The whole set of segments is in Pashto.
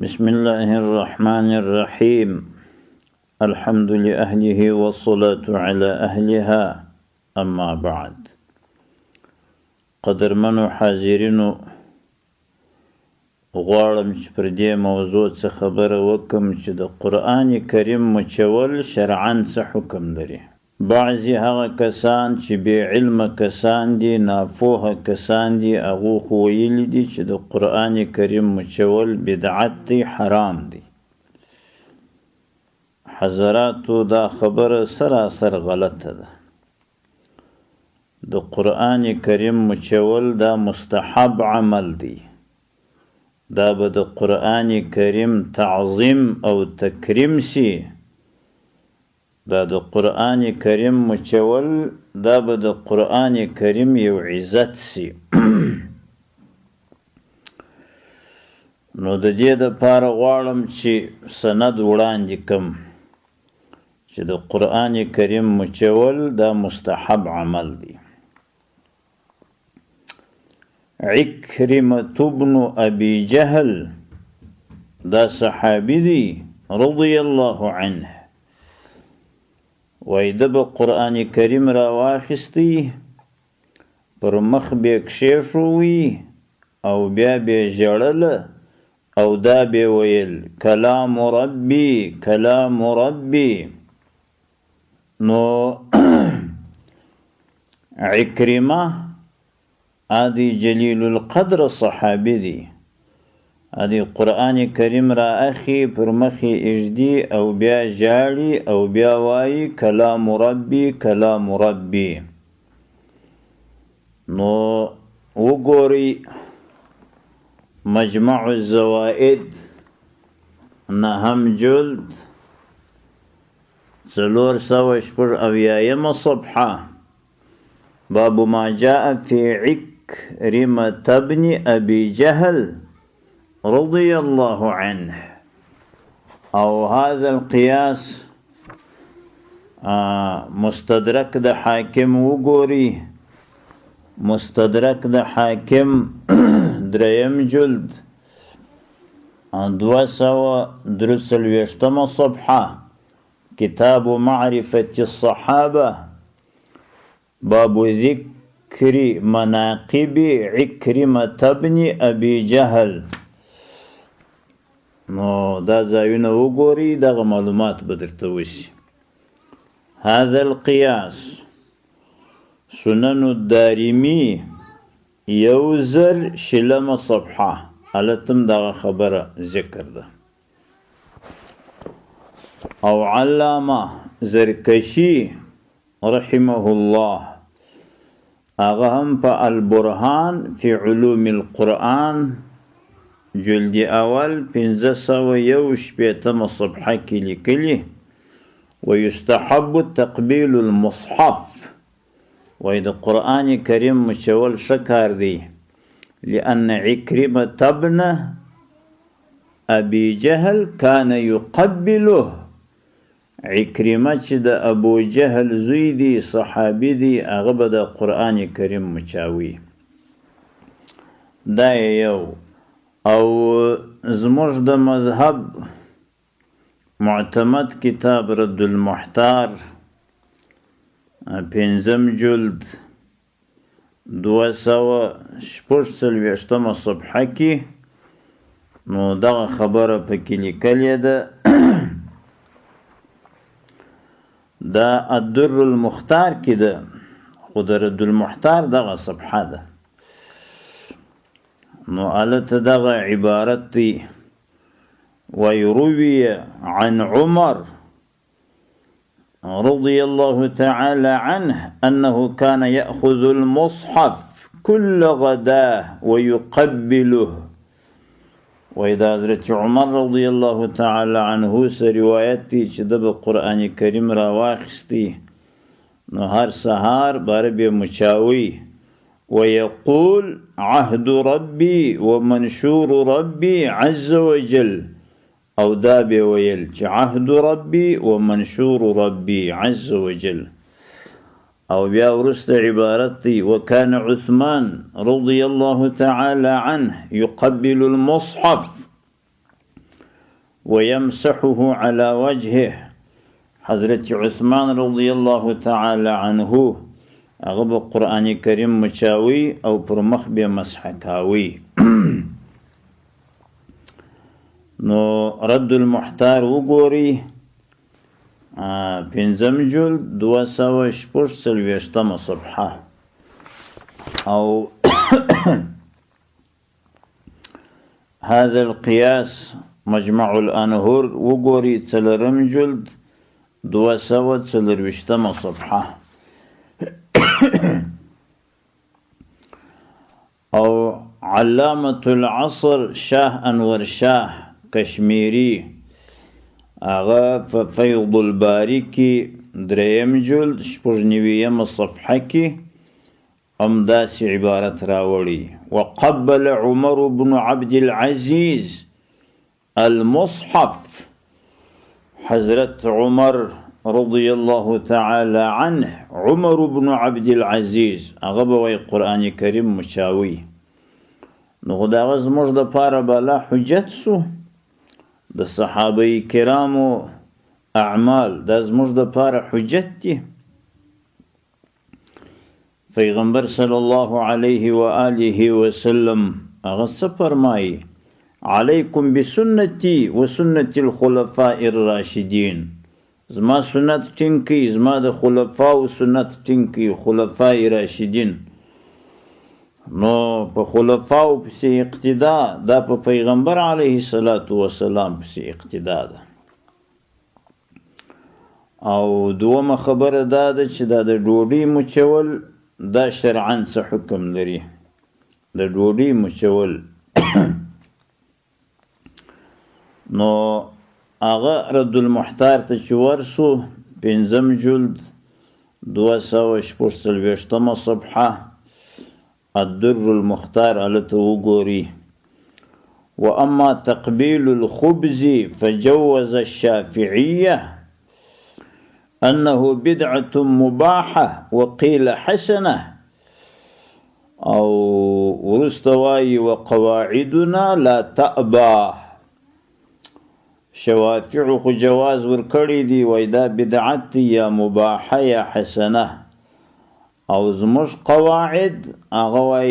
بسم الله الرحمن الرحيم. الحمد لأهله والصلاة على أهلها. أما بعد. قدرمنو حاضرینو غواړم چې پر دې موضوع څه خبره وکم چې د قرآن کریم مچول شرعاً څه حکم لري. بعضی هغه کسان چې بې علم کسان دي، ناپوهه کسان دي، هغو خو ویلي دي چې د قرآن کریم مچول بدعت دی، حرام دی. حضراتو دا خبره سراسر غلطه ده. د قرآن کریم مچول دا مستحب عمل دی. دا به د قرآن کریم تعظیم او تکریم شي. دا د قرآن کریم مچول دا به د قرآن کریم یو عزت شي. نو د دې دپاره غواړم چې سند وړاندې کم چې د قرآن کریم مچول دا مستحب عمل دی. عکرمة بن ابي جهل دا صحابي دی رضی الله عنه. وایده به قرآن کریم را واخستی، پر مخ به کښېښوي او بیا به ژړله او دا به ویل کلام ربی کلام ربی. نو عکرمه ادي جلیل القدر صحابی دی. ادي قرآن کریم را اخی پر مخی اجدی او بیا جاړي او بیا وای کلام ربی کلام ربی. نو وګوري مجمع الزوائد نهم جلد 486 صفحه باب ما جاء في عكرمة بن ابي جهل رضي الله عنه. او هذا القياس مستدرك د حاکم وګوري. مستدرك د حاکم دریم جلد 243 صفحه كتاب معرفة الصحابة باب ذكر مناقب عكرمة بن ابي جهل. نو دا ځایونه وګوري، دغه معلومات به درته وشي. هذا القياس سنن الدارمي 1000 صفحه هلتم دغه خبره ذکر ده. او علامه زرکشي رحمه الله هغه هم په البرهان فی علوم القرآن جلد اول 561 صفحه کې لیکلي ويستحب تقبيل المصحف. وای د قرآن کریم مچول ښه کار دی. لأن عكرمة ابن ابي جهل كان يقبله. عکرمه چې د ابو جهل زوی دی، صحابي دی، هغه به د قرآن کریم مچاوي. دا یو. او زموږ د مذهب معتمد کتاب رد المحتار 5 جلد 246 صفحه کې نو دغه خبره پکې لیکلې ده. دا الدر المختار کې ده، خو د رد المحتار دغه صفحه ده. نو الته دغه عبارت دی ويروي عن عمر رضي الله تعالى عنه أنه كان يأخذ المصحف كل غداه ويقبله. وإذا حضرت عمر رضي الله تعالى عنه سروايتي چې د قرآن کریم را واخستی نو هر سهار بار به مچاوي. ويقول عهد ربي ومنشور ربي عز وجل. او دا به ویل چې عهد ربي ومنشور ربي عز وجل. او بیا ورسته عبارت دی وكان عثمان رضي الله تعالى عنه يقبل المصحف ويمسحه على وجهه. حضرت عثمان رضي الله تعالى عنه اغب قرآن کریم مچاوي او پر مخ به مسح کاوي. نو رد المحتار وګوري پنځم جلد 246 صفحه او هذا القياس مجمع الأنهر وګوري څلورم جلد 224 صفحه او علامة العصر شاه انور شاه کشمیری اغا فیض الباری کی دریم جلد 96 صفحه کی امداس عبارت راوړي. وقبل عمر بن عبد العزيز المصحف. حضرت عمر رضي الله تعالى عنه عمر بن عبد العزيز اغبوي قرآن کریم مچاوي. نو خدای زموږ د پاره بالا حجت سو د صحابه کرامو اعمال د زموږ د پاره حجت دي. پیغمبر صلی الله علیه و آله وسلم هغه څه فرمایي؟ علیکم بسنتی و سنت الخلفاء الراشدین. زما سنت ټینګئ، زما د خلفاء و سنت ټینګئ، خلفاء راشدین. نو په خلفاء پسې اقتدا دا په پیغمبر علیه الصلاة والسلام پسې اقتدا ده. او دومه خبره دا ده چې دا د ډوډۍ مچول دا شرعاً څه حکم لري؟ د ډوډۍ مچول نو هغه رد المحتار ته چې ورسو پنځم جلد 246 صفحه الدر المختار الته وګوري. واما تقبيل الخبز فجوز الشافعيه أنه بدعة مباحة وقيل حسنة. أو ورستواي وقواعدنا لا تأبى. شوافع خو جواز ورکړی دی وای دا بدعت یا مباحه یا حسنه. او زموږ قواعد هغه وای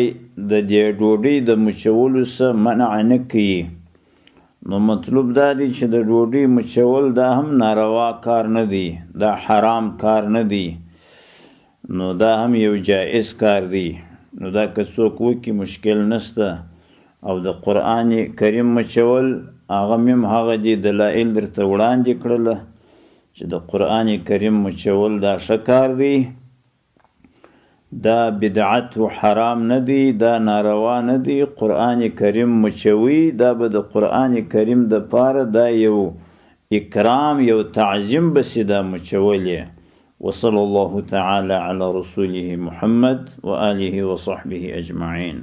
د دې ډوډۍ د مچولو څخه منع نه کوي. نو مطلب دا دی چې د ډوډۍ مچول دا هم ناروا کار نه دی، دا حرام کار نه دی، نو دا هم یو جائز کار دی. نو دا که څوک وکړي مشکل نشته. او د قرآن کریم مچول هغه هم هغه دي دلایل درته وړاندې کړله چې د قرآن کریم مچول دا ښه کار دی، دا بدعت و حرام نه دی، دا ناروا نه دی. قرآن کریم مچوي دا به د قرآن کریم د پاره دا یو اکرام یو تعظیم بسی دا مچولې. وصلی الله تعالی علی رسوله محمد و آله و صحبه اجمعین.